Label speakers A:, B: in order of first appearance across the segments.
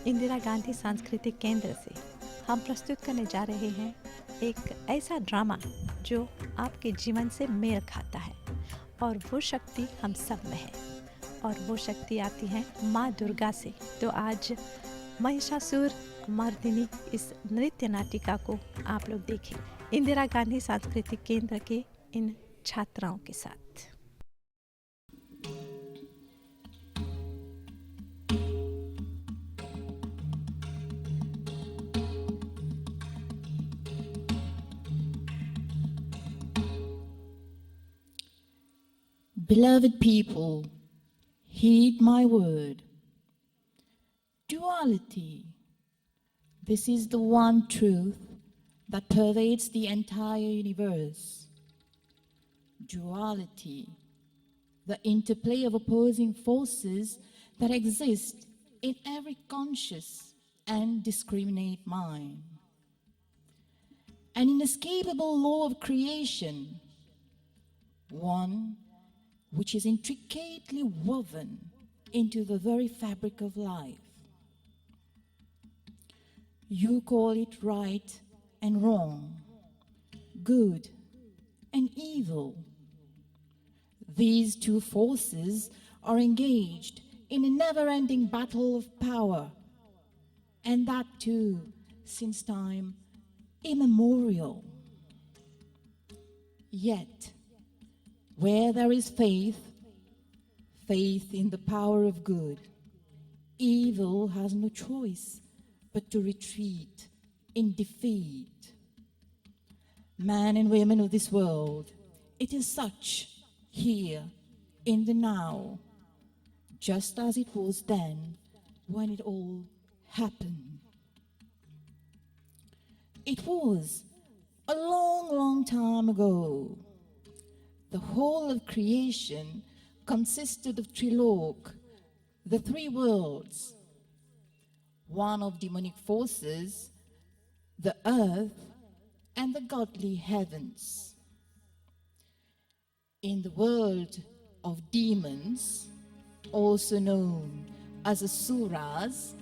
A: इंदिरा गांधी सांस्कृतिक केंद्र से हम प्रस्तुत करने जा रहे हैं एक ऐसा ड्रामा जो आपके जीवन से मेल खाता है और वो शक्ति हम सब में है और वो शक्ति आती है माँ दुर्गा से। तो आज महिषासुर मर्दिनी इस नृत्य नाटिका को आप लोग देखें इंदिरा गांधी सांस्कृतिक केंद्र के इन छात्राओं के साथ।
B: Beloved people, heed my word. Duality. This is the one truth that pervades the entire universe. Duality. The interplay of opposing forces that exist in every conscious and discriminate mind. An inescapable law of creation. One which is intricately woven into the very fabric of life. You call it right and wrong, good and evil. These two forces are engaged in a never-ending battle of power, and that too since time immemorial. Yet, where there is faith, faith in the power of good, evil has no choice but to retreat in defeat. Men and women of this world, it is such here in the now, just as it was then when it all happened. It was a long, long time ago. The whole of creation consisted of Trilok, the three worlds, one of demonic forces, the earth, and the godly heavens. In the world of demons, also known as Asuras,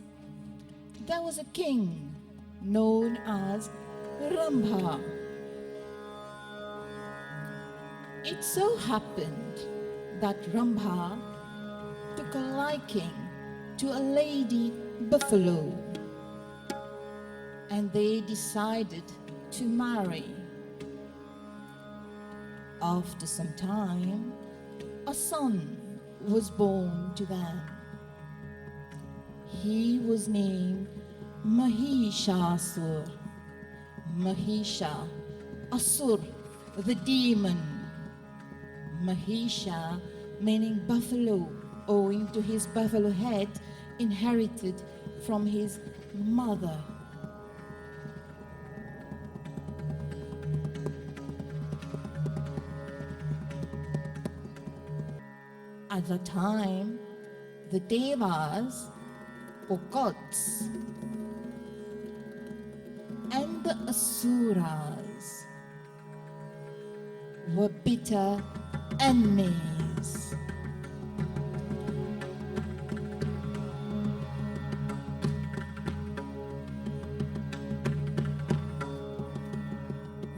B: there was a king known as Rambha. It so happened that Rambha took a liking to a lady buffalo, and they decided to marry. After some time, a son was born to them. He was named Mahishasur. Mahisha, Asur, the demon. Mahisha, meaning buffalo, owing to his buffalo head inherited from his mother. At the time, the Devas, or gods, and the Asuras were bitter enemies.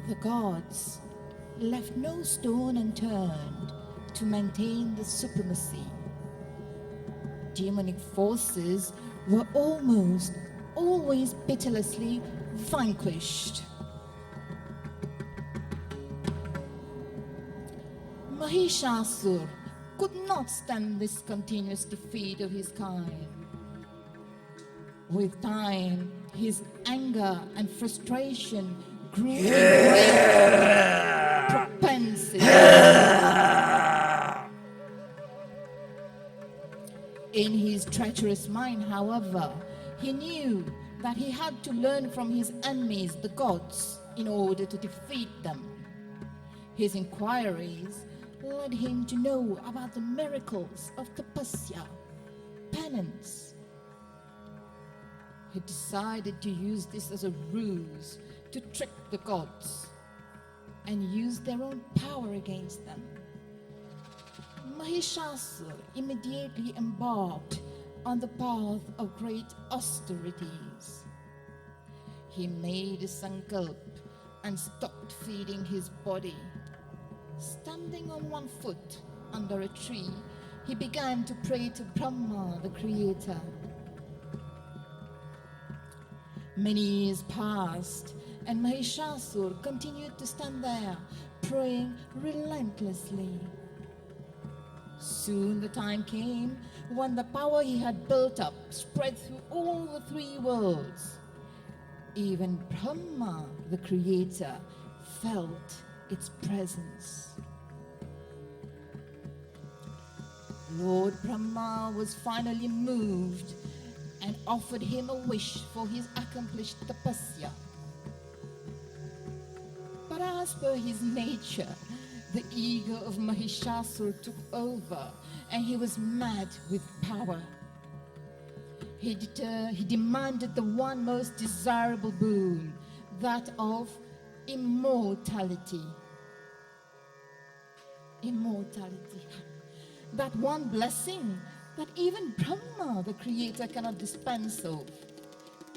B: The gods left no stone unturned to maintain the supremacy. Demonic forces were almost always pitilessly vanquished. Mahishasur could not stand this continuous defeat of his kind. With time, his anger and frustration grew in great propensity. In his treacherous mind, however, he knew that he had to learn from his enemies, the gods, in order to defeat them. His inquiries led him to know about the miracles of tapasya, penance. He decided to use this as a ruse to trick the gods and use their own power against them. Mahishasura immediately embarked on the path of great austerities. He made a sankalp and stopped feeding his body. Standing on one foot under a tree, he began to pray to Brahma, the creator. Many years passed, and Mahishasur continued to stand there, praying relentlessly. Soon the time came when the power he had built up spread through all the three worlds. Even Brahma, the creator, felt its presence. Lord Brahma was finally moved and offered him a wish for his accomplished tapasya. But as per his nature, the ego of Mahishasur took over, and he was mad with power. He demanded the one most desirable boon, that of immortality. Immortality. That one blessing that even Brahma, the creator, cannot dispense of.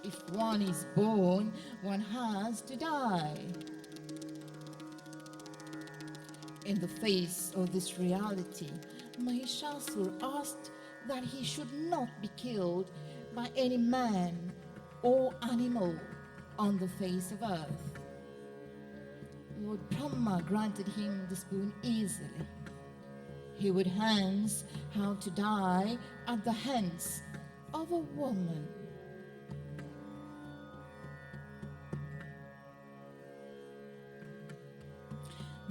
B: If one is born, one has to die. In the face of this reality, Mahishasur asked that he should not be killed by any man or animal on the face of earth. Lord Brahma granted him this boon easily. He would hence have to die at the hands of a woman.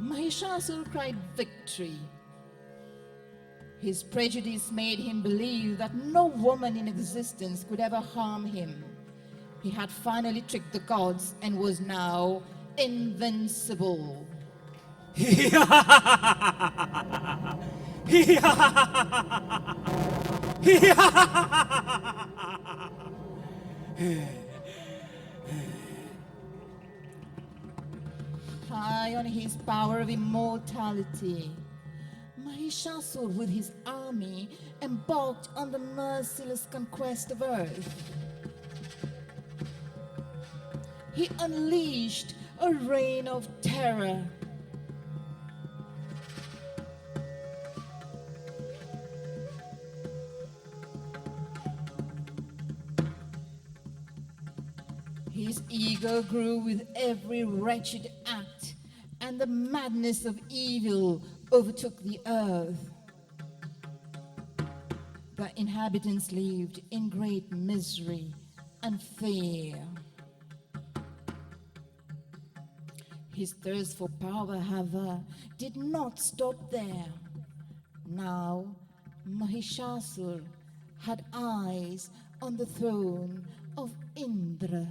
B: Mahishasur cried victory. His prejudice made him believe that no woman in existence could ever harm him. He had finally tricked the gods and was now invincible. High on his power of immortality, Mahishasur with his army embarked on the merciless conquest of earth. He unleashed a reign of terror. His ego grew with every wretched act, and the madness of evil overtook the earth. The inhabitants lived in great misery and fear. His thirst for power, however, did not stop there. Now, Mahishasur had eyes on the throne of Indra.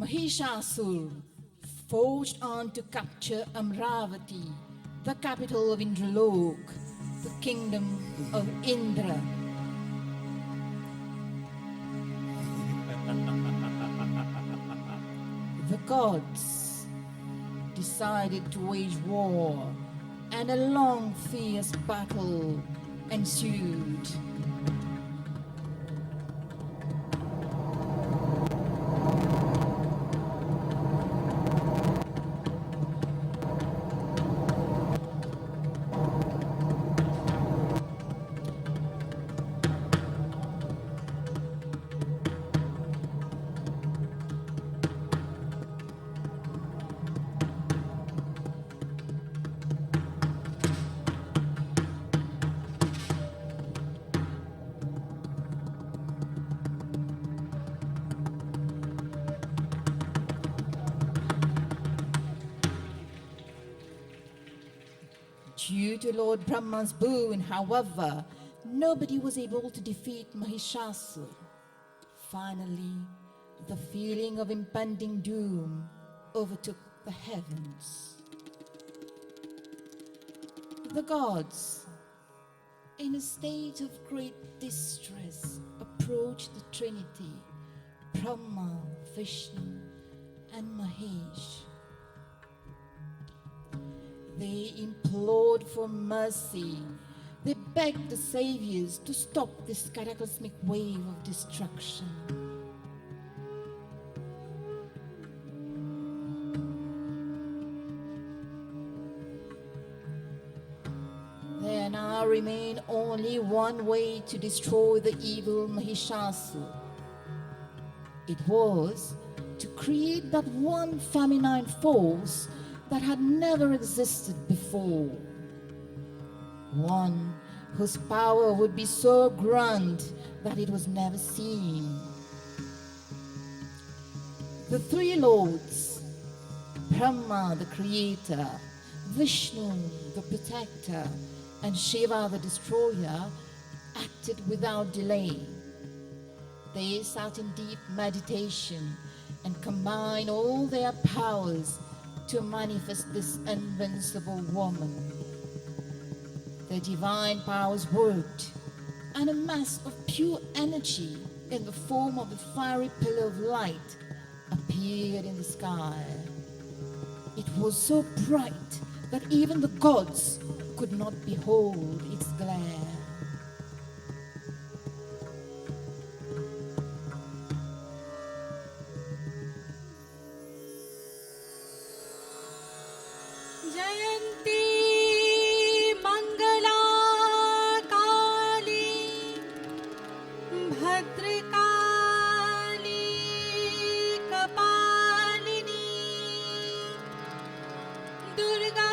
B: Mahishasur forged on to capture Amravati, the capital of Indralok, the kingdom of Indra. The gods decided to wage war, and a long, fierce battle ensued. Due to Lord Brahma's boon, however, nobody was able to defeat Mahishasur. Finally, the feeling of impending doom overtook the heavens. The gods, in a state of great distress, approached the Trinity, Brahma, Vishnu, and Mahesh. They implored for mercy. They begged the saviors to stop this cataclysmic wave of destruction. There now remained only one way to destroy the evil Mahishasur. It was to create that one feminine force that had never existed before. One whose power would be so grand that it was never seen. The three lords, Brahma the creator, Vishnu the protector, and Shiva the destroyer, acted without delay. They sat in deep meditation and combined all their powers to manifest this invincible woman. The divine powers worked, and a mass of pure energy in the form of a fiery pillar of light appeared in the sky. It was so bright that even the gods could not behold its glare.
C: जयन्ती मङ्गला काली भद्रकाली कपालिनी दुर्गा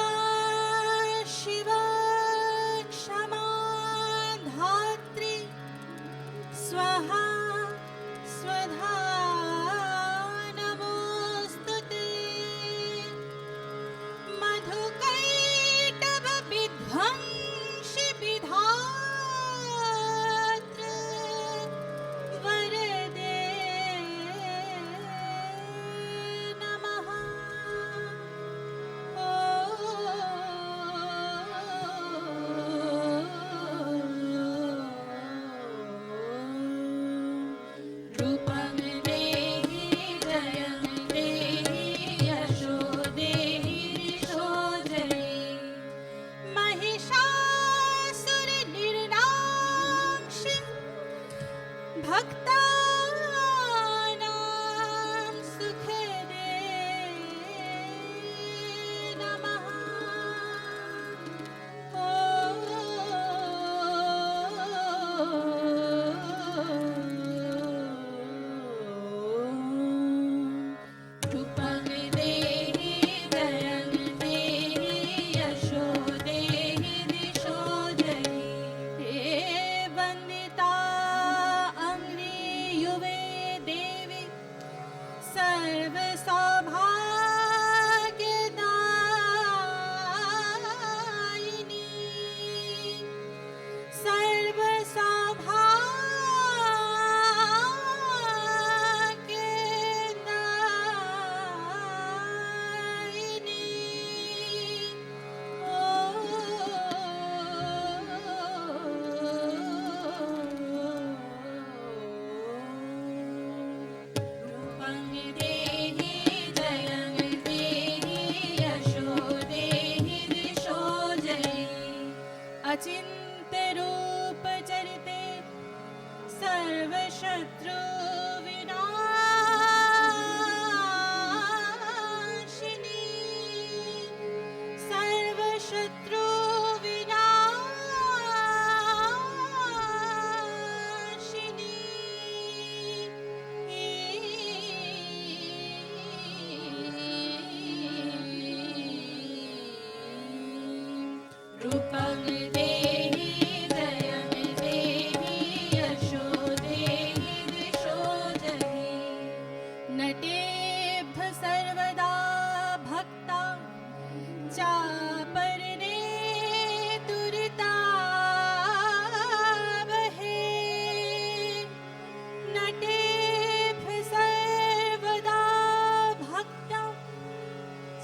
C: शिवा क्षमा धात्री स्वाहा स्वधा नमोस्तुते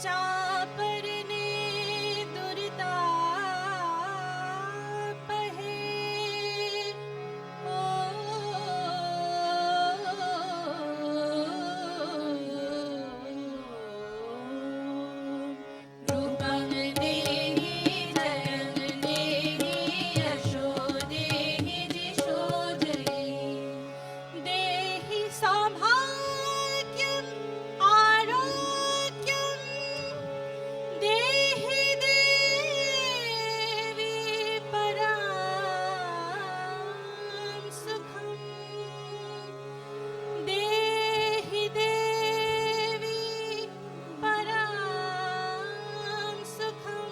C: चापरने दुर्तापहे रूपं देहि जयं देहि यशो देहि दिशो जयि देहि सौभाग्यम् आरोग्यं देहि देवी परां सुखं देहि देवी परां सुखं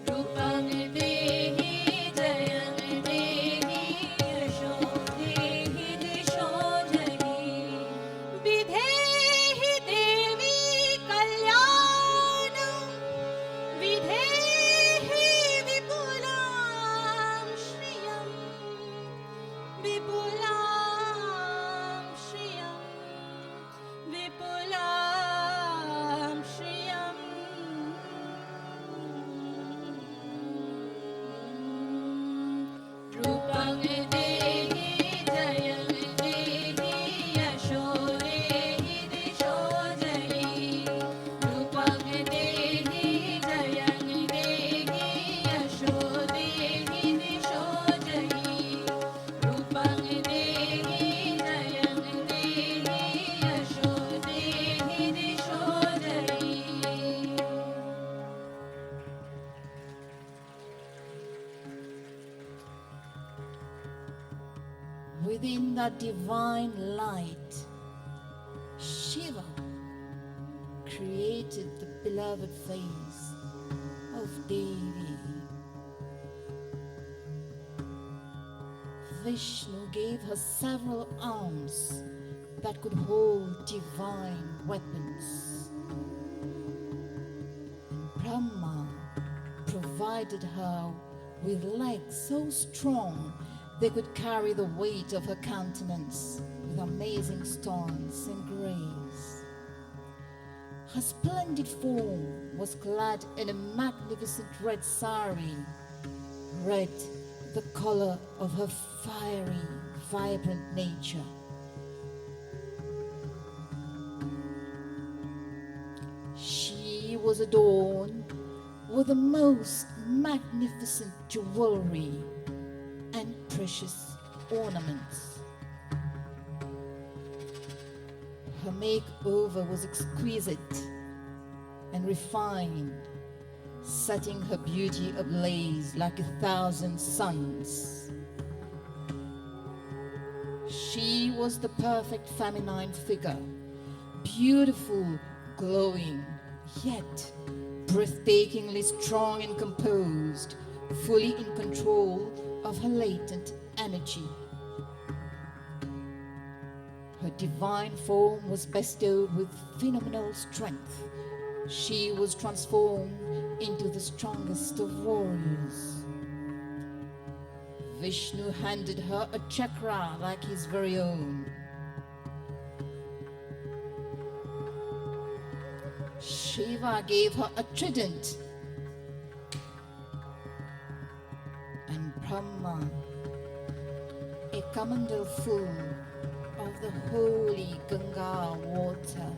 C: रूपं देहि जयं देहि यशो देहि दिशो जयि विधेहि देवी कल्याणं विधेहि विपुलां श्रियं विपुलां श्रियं विपुलां श्रियम् रूपं देहि जयं देहि यशो देहि दिशो जयि रूपं देहि जयं देहि यशो देहि दिशो जयि रूपं देहि जयं देहि यशो देहि दिशो जयि
B: Within that divine light, Shiva created the beloved face of Devi. Vishnu gave her several arms that could hold divine weapons. And Brahma provided her with legs so strong they could carry the weight of her countenance with amazing stance and grace. Her splendid form was clad in a magnificent red sari, red the color of her fiery, vibrant nature. She was adorned with the most magnificent jewelry and precious ornaments. Her makeover was exquisite and refined, setting her beauty ablaze like 1,000 suns. She was the perfect feminine figure, beautiful, glowing, yet breathtakingly strong and composed, fully in control of her latent energy. Her divine form was bestowed with phenomenal strength. She was transformed into the strongest of warriors. Vishnu handed her a chakra like his very own. Shiva gave her a trident, and Brahma a kamandal full of the holy Ganga water.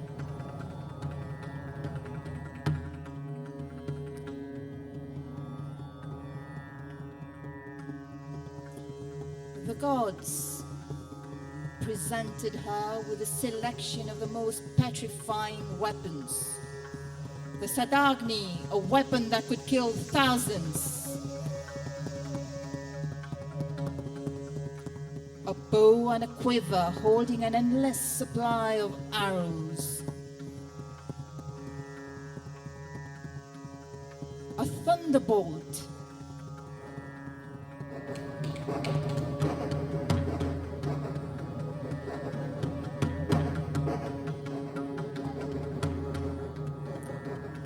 B: The gods presented her with a selection of the most petrifying weapons. The Sadagni, a weapon that could kill thousands. A bow and a quiver holding an endless supply of arrows. A thunderbolt.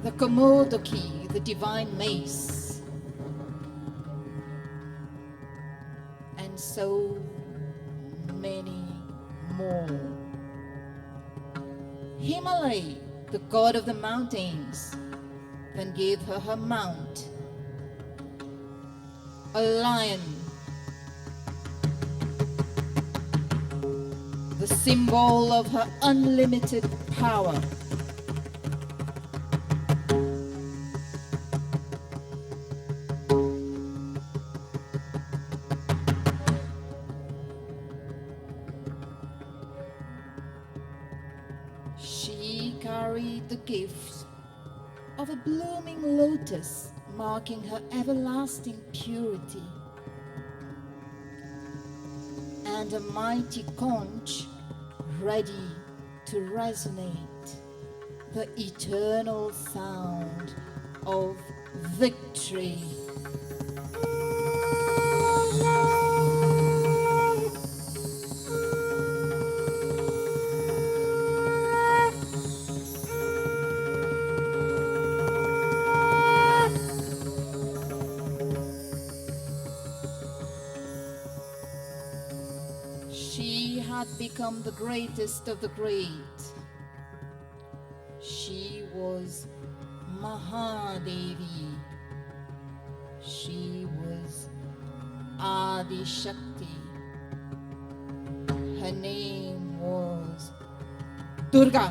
B: The Komodoki, the divine mace. and so many more. Himalaya, the god of the mountains, then gave her her mount, a lion, the symbol of her unlimited power. She carried the gift of a blooming lotus, marking her everlasting purity, and a mighty conch ready to resonate the eternal sound of victory. She had become the greatest of the great. She was Mahadevi. She was Adi Shakti. Her name was Durga.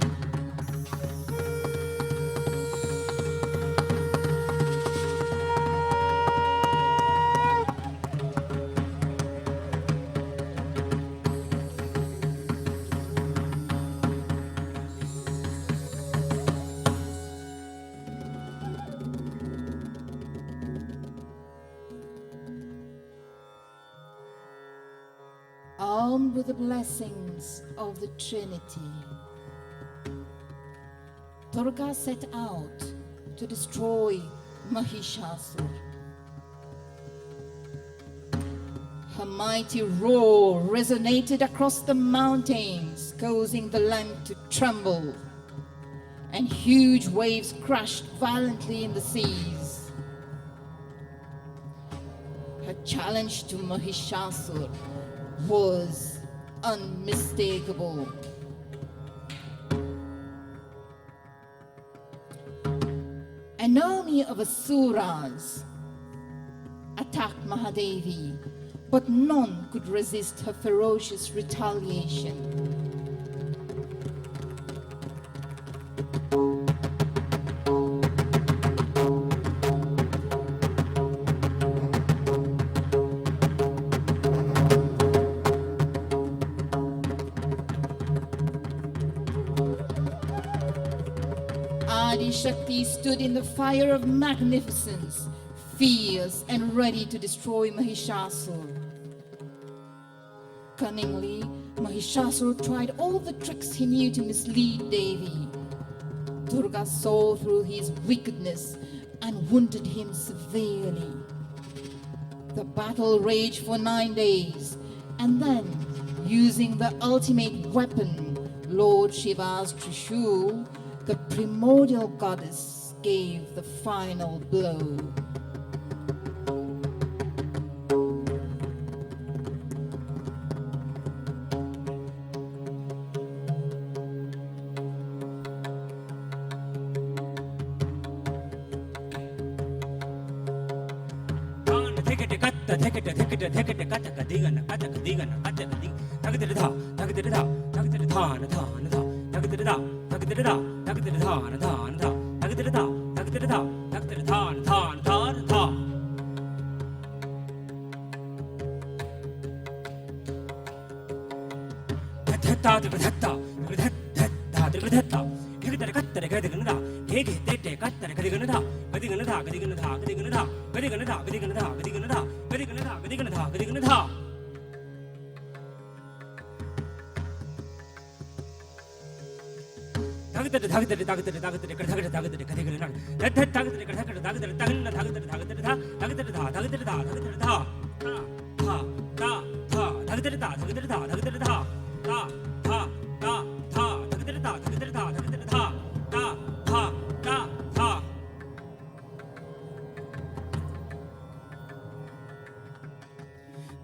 B: Armed with the blessings of the Trinity, Durga set out to destroy Mahishasur. Her mighty roar resonated across the mountains, causing the land to tremble, and huge waves crashed violently in the seas. Her challenge to Mahishasur was unmistakable. An army of Asuras attacked Mahadevi, but none could resist her ferocious retaliation. Adi Shakti stood in the fire of magnificence, fierce and ready to destroy Mahishasur. Cunningly, Mahishasur tried all the tricks he knew to mislead Devi. Durga saw through his wickedness and wounded him severely. The battle raged for 9 days, and then, using the ultimate weapon, Lord Shiva's Trishul, the primordial goddess gave the final blow.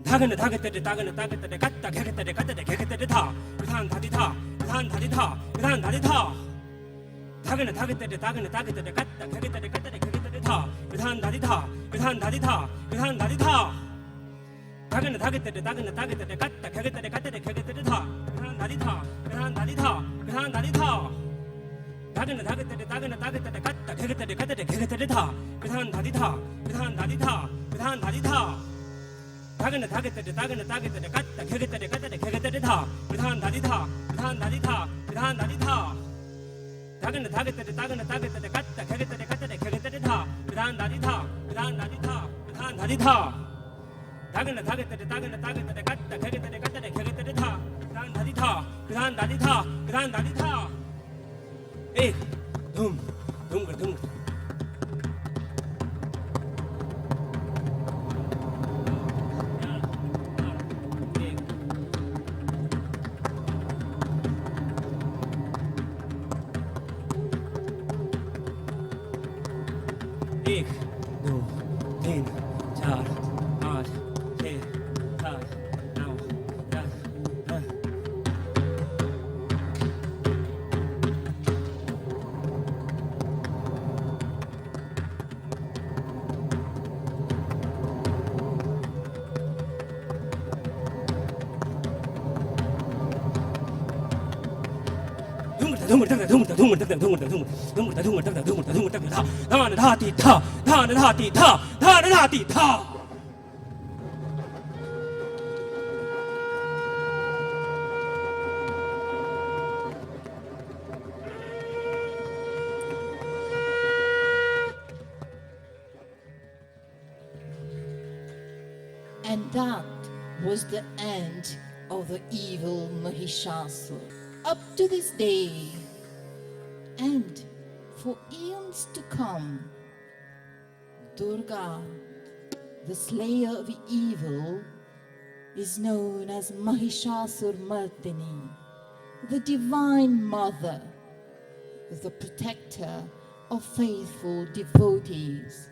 D: धागन धागते तागन तागते कत्ता घेगते कत्ते घेगते था विधान धादी था विधान धादी था विधान धादी था धागन धागते तागन तागते कत्ता घेगते कत्ते घेगते था विधान धादी था विधान धादी था विधान धादी था धागन धागते तागन तागते कत्ता घेगते कत्ते घेगते था विधान धादी था विधान धादी था विधान धादी था धागन धागते तागन तागते कत्ता घेगते कत्ते घेगते था विधान धादी था विधान धादी था विधान धादी था धागन धागते तागन तागते कत्ता घेगते कत्ते घेगते था विधान धादी था विधान धादी था विधान धादी था धागन धागते तागन तागते कत्ता घेगते कत्ते घेगते था विधान धादी था विधान धादी था विधान धादी था धागन धागते तागन तागते कत्ता घेगते कत्ते घेगते था विधान धादी था विधान धादी था विधान धादी था एक धूम धूम कर धूम एक दो तीन चार पाँच छः सात नौ दस
B: And that was the end of the evil Mahishasura. Up to this day, and for eons to come, Durga, the slayer of evil, is known as Mahishasura-mardini, the divine mother, the protector of faithful devotees.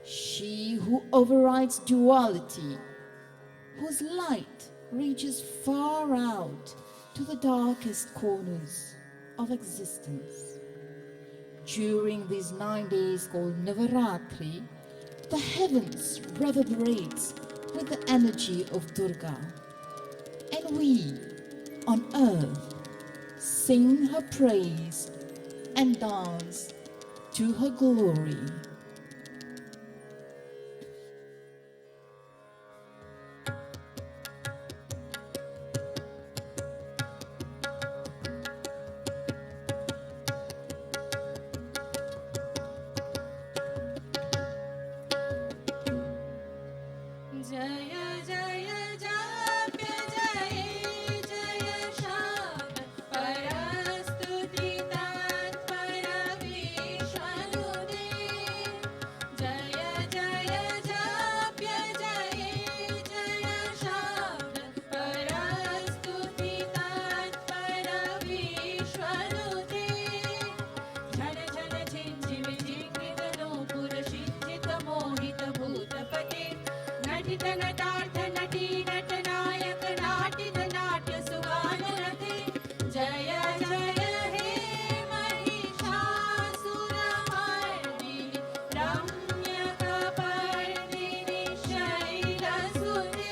B: She who overrides duality, whose light reaches far out to the darkest corners of existence. During these 9 days called Navaratri, the heavens reverberates with the energy of Durga, and we on earth sing her praise and dance to her glory.
C: जय जय जाप्य जय जय शाम परस्तुति तत्पर विश्वनुदे जय जय जाप्य जय जय शाम परस्तुति तत्पर विश्वनुदे झन झन झिंझिम जिकृत नूपुर सिंचित मोहित भूतपते नटित नटार्थ नटी नटनायक नाटित नाट्य सुगान रते जय जय हे महिषासुरमर्दिनि रम्यकपर्दिनि शैलसुते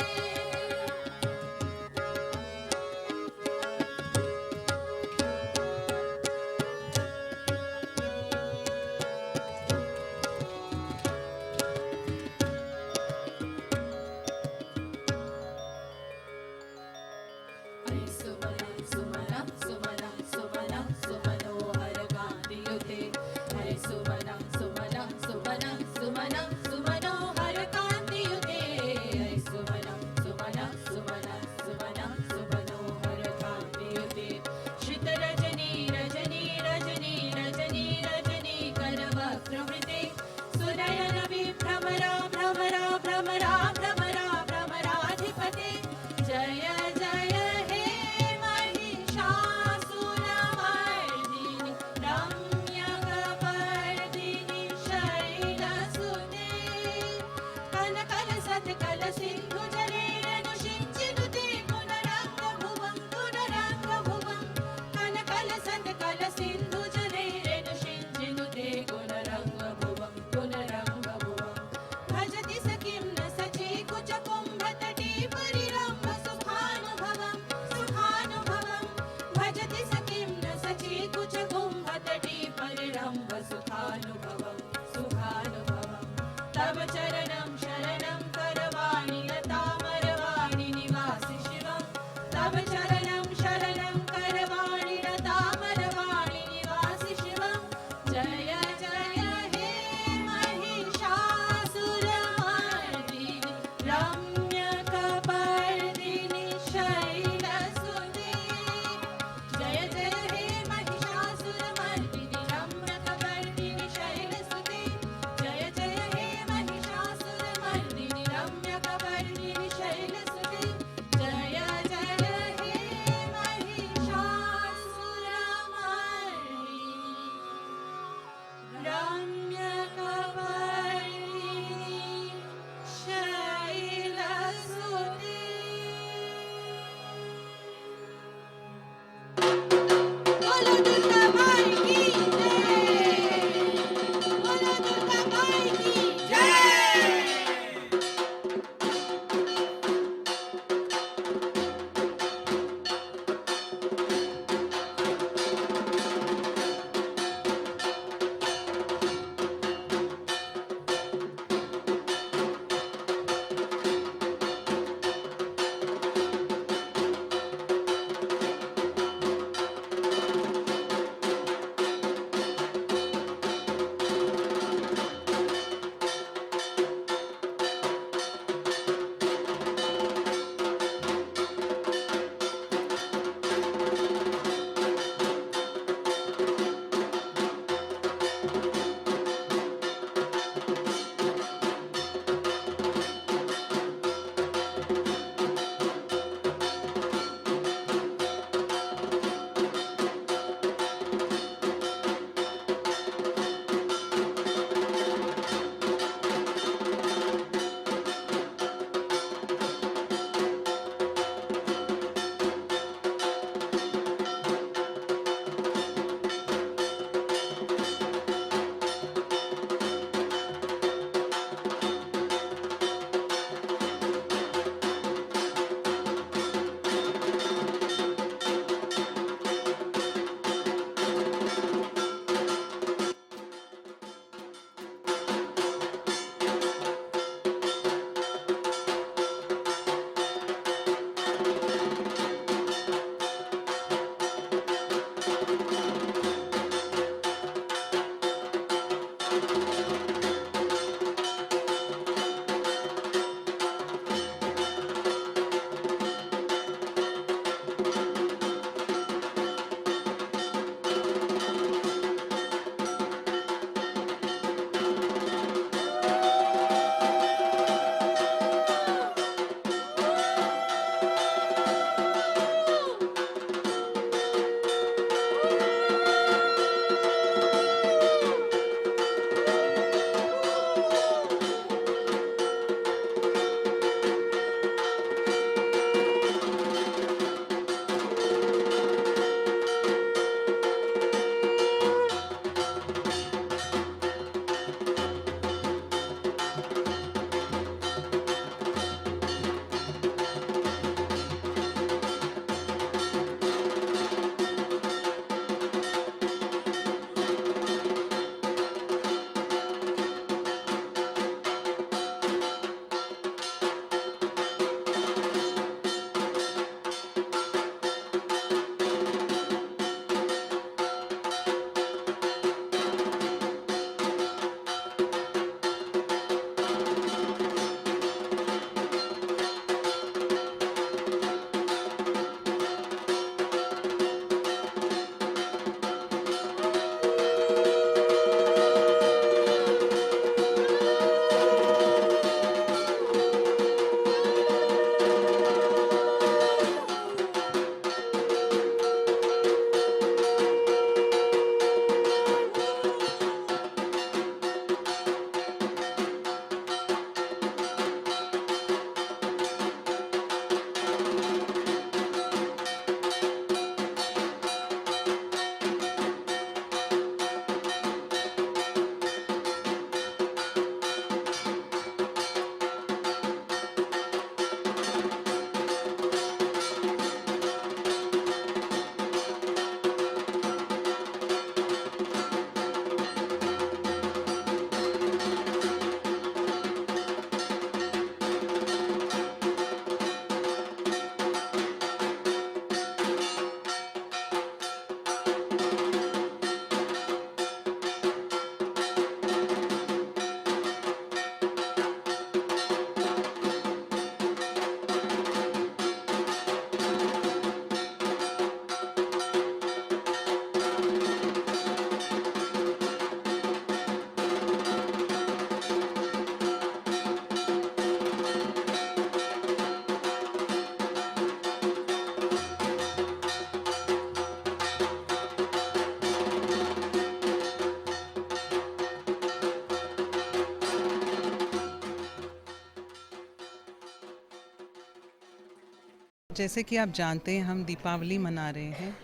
E: जैसे कि आप जानते हैं हम दीपावली मना रहे हैं।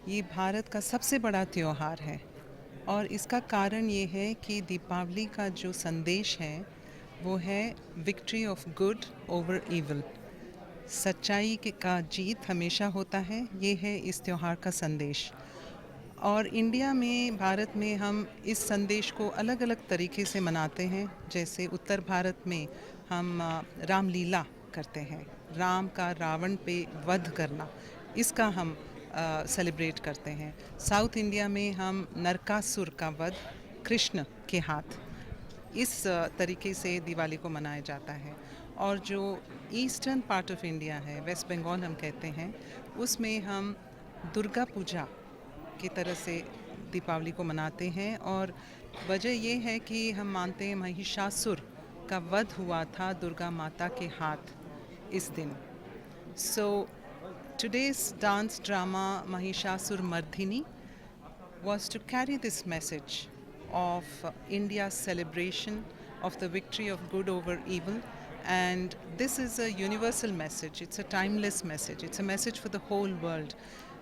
E: ये भारत का सबसे बड़ा त्यौहार है और इसका कारण ये है कि दीपावली का जो संदेश है वो है victory of good over evil. सच्चाई का जीत हमेशा होता है, ये है इस त्यौहार का संदेश। और इंडिया में, भारत में हम इस संदेश को अलग अलग तरीके से मनाते हैं। जैसे उत्तर भारत में हम रामलीला करते हैं, राम का रावण पे वध करना, इसका हम सेलिब्रेट करते हैं। साउथ इंडिया में हम नरकासुर का वध कृष्ण के हाथ, इस तरीके से दिवाली को मनाया जाता है। और जो ईस्टर्न पार्ट ऑफ इंडिया है, वेस्ट बंगाल हम कहते हैं, उसमें हम दुर्गा पूजा की तरह से दीपावली को मनाते हैं। और वजह ये है कि हम मानते हैं महिषासुर का वध हुआ था दुर्गा माता के हाथ इस दिन। सो today's dance drama Mahishasur Mardhini was to carry this message of India's celebration of the victory of good over evil. And this is a universal message, it's a timeless message, it's a message for the whole world.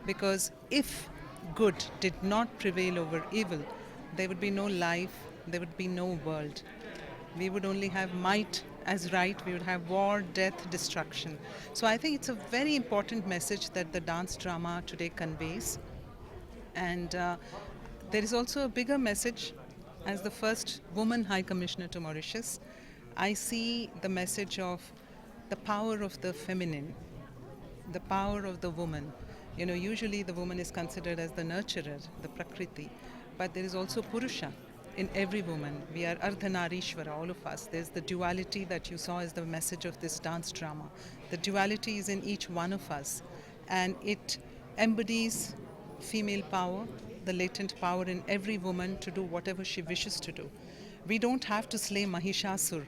E: Because if good did not prevail over evil, there would be no life, there would be no world. We would only have might as right, we would have war, death, destruction. So I think it's a very important message that the dance drama today conveys. And there is also a bigger message. As the first woman High Commissioner to Mauritius, I see the message of the power of the feminine, the power of the woman. You know, usually the woman is considered as the nurturer, the Prakriti, but there is also Purusha in every woman. We are Ardhanarishwara, all of us. There's the duality that you saw as the message of this dance drama. The duality is in each one of us, and it embodies female power, the latent power in every woman to do whatever she wishes to do. We don't have to slay Mahishasur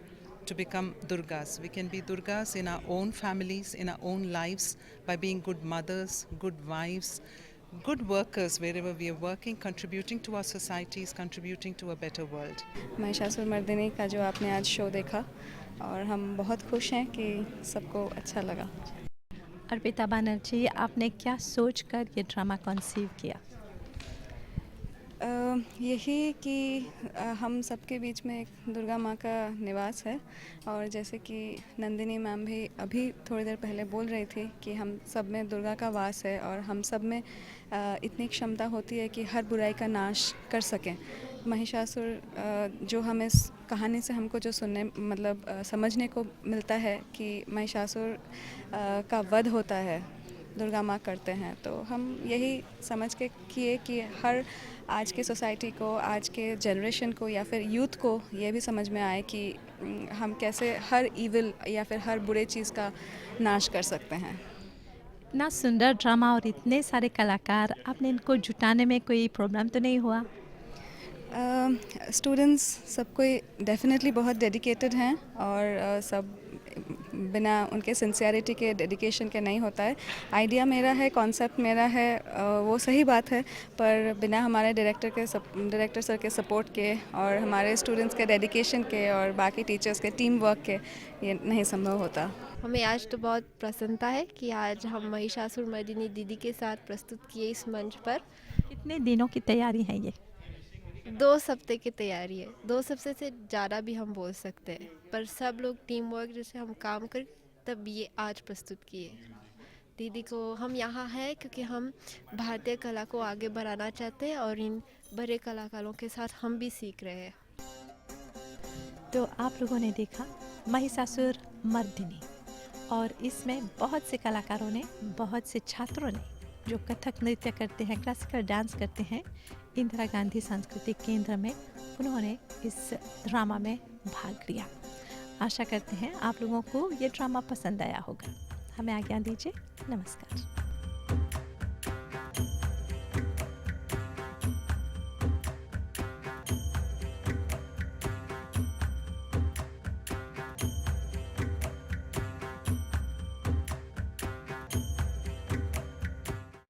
E: to become Durgas. We can be Durgas in our own families, in our own lives, by being good mothers, good wives, good workers wherever we are working, contributing to our societies, contributing to a better world.
F: Mahishasura Mardini का जो आपने आज show देखा, और हम बहुत खुश हैं कि सबको अच्छा लगा।
A: अर्पिता बनर्जी, आपने क्या सोचकर ये ड्रामा कंसीव किया?
F: यही कि हम सबके बीच में एक दुर्गा माँ का निवास है, और जैसे कि नंदिनी मैम भी अभी थोड़ी देर पहले बोल रही थी कि हम सब में दुर्गा का वास है, और हम सब में इतनी क्षमता होती है कि हर बुराई का नाश कर सकें। महिषासुर जो हमें कहानी से हमको जो सुनने मतलब समझने को मिलता है कि महिषासुर का वध होता है, दुर्गा माँ करते हैं, तो हम यही समझ के किए कि हर आज के सोसाइटी को, आज के जनरेशन को या फिर यूथ को ये भी समझ में आए कि हम कैसे हर इविल या फिर हर बुरे चीज़ का नाश कर सकते हैं।
A: इतना सुंदर ड्रामा और इतने सारे कलाकार, आपने इनको जुटाने में कोई प्रॉब्लम तो नहीं हुआ?
F: स्टूडेंट्स सब कोई डेफिनेटली बहुत डेडिकेटेड हैं, और सब बिना उनके सिंसियरिटी के, डेडिकेशन के नहीं होता है। आइडिया मेरा है, कॉन्सेप्ट मेरा है, वो सही बात है, पर बिना हमारे डायरेक्टर सर के सपोर्ट के और हमारे स्टूडेंट्स के डेडिकेशन के और बाकी टीचर्स के टीम वर्क के ये नहीं संभव होता।
G: हमें आज तो बहुत प्रसन्नता है कि आज हम महिषासुर मर्दिनी दीदी के साथ प्रस्तुत किए इस मंच पर।
A: कितने दिनों की तैयारी है ये?
G: 2 हफ्ते की तैयारी है, 2 हफ्ते से ज़्यादा भी हम बोल सकते हैं, पर सब लोग टीम वर्क जैसे हम काम कर तब ये आज प्रस्तुत किए। दीदी को हम यहाँ हैं क्योंकि हम भारतीय कला को आगे बढ़ाना चाहते हैं, और इन बड़े कलाकारों के साथ हम भी सीख रहे हैं।
A: तो आप लोगों ने देखा महिषासुर मर्दिनी, और इसमें बहुत से कलाकारों ने, बहुत से छात्रों ने जो कथक नृत्य करते हैं, क्लासिकल डांस करते हैं, इंदिरा गांधी सांस्कृतिक केंद्र में उन्होंने इस ड्रामा में भाग लिया। आशा करते हैं आप लोगों को ये ड्रामा पसंद आया होगा। हमें आज्ञा दीजिए, नमस्कार।